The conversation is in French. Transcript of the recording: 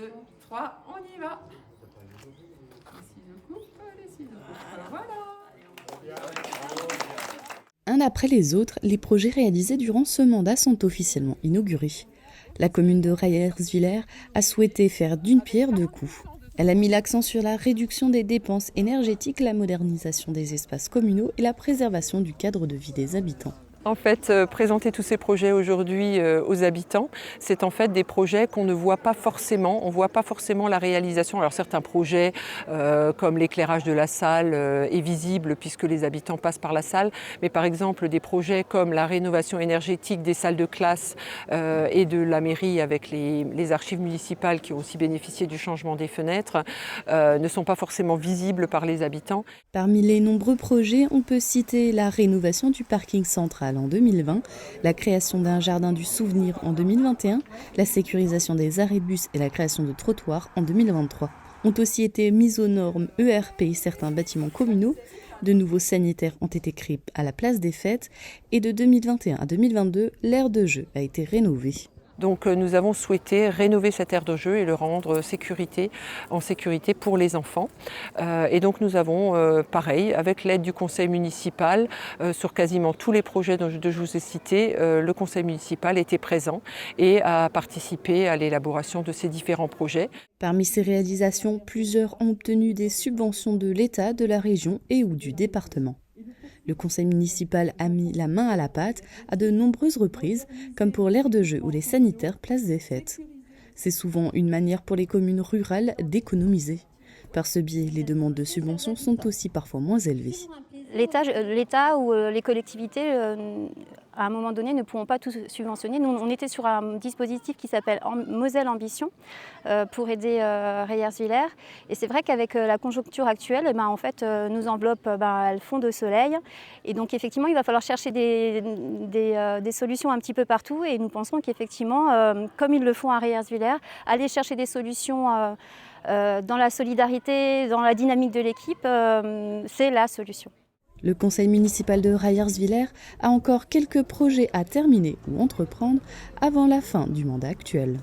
2, 3, on y va. Les ciseaux coupent, les ciseaux coupent. Voilà. Un après les autres, les projets réalisés durant ce mandat sont officiellement inaugurés. La commune de Rayerswiller a souhaité faire d'une pierre deux coups. Elle a mis l'accent sur la réduction des dépenses énergétiques, la modernisation des espaces communaux et la préservation du cadre de vie des habitants. En fait, présenter tous ces projets aujourd'hui aux habitants, c'est en fait des projets qu'on ne voit pas forcément. On ne voit pas forcément la réalisation. Alors certains projets, comme l'éclairage de la salle, est visible puisque les habitants passent par la salle. Mais par exemple, des projets comme la rénovation énergétique des salles de classe et de la mairie avec les archives municipales qui ont aussi bénéficié du changement des fenêtres, ne sont pas forcément visibles par les habitants. Parmi les nombreux projets, on peut citer la rénovation du parking central en 2020, la création d'un jardin du souvenir en 2021, la sécurisation des arrêts bus et la création de trottoirs en 2023. Ont aussi été mises aux normes ERP certains bâtiments communaux, de nouveaux sanitaires ont été créés à la place des fêtes et de 2021 à 2022, l'aire de jeu a été rénovée. Donc nous avons souhaité rénover cette aire de jeu et le rendre en sécurité pour les enfants. Et donc nous avons, pareil, avec l'aide du conseil municipal, sur quasiment tous les projets dont je vous ai cités, le conseil municipal était présent et a participé à l'élaboration de ces différents projets. Parmi ces réalisations, plusieurs ont obtenu des subventions de l'État, de la région et ou du département. Le conseil municipal a mis la main à la pâte à de nombreuses reprises, comme pour l'aire de jeu ou les sanitaires place des fêtes. C'est souvent une manière pour les communes rurales d'économiser. Par ce biais, les demandes de subventions sont aussi parfois moins élevées. L'État ou les collectivités, à un moment donné, ne pourront pas tout subventionner. Nous, on était sur un dispositif qui s'appelle Moselle Ambition pour aider Rayerswiller. Et c'est vrai qu'avec la conjoncture actuelle, en fait, nos enveloppes elles font de soleil. Et donc, effectivement, il va falloir chercher des solutions un petit peu partout. Et nous pensons qu'effectivement, comme ils le font à Rayerswiller, aller chercher des solutions dans la solidarité, dans la dynamique de l'équipe, c'est la solution. Le conseil municipal de Rayerswiller a encore quelques projets à terminer ou entreprendre avant la fin du mandat actuel.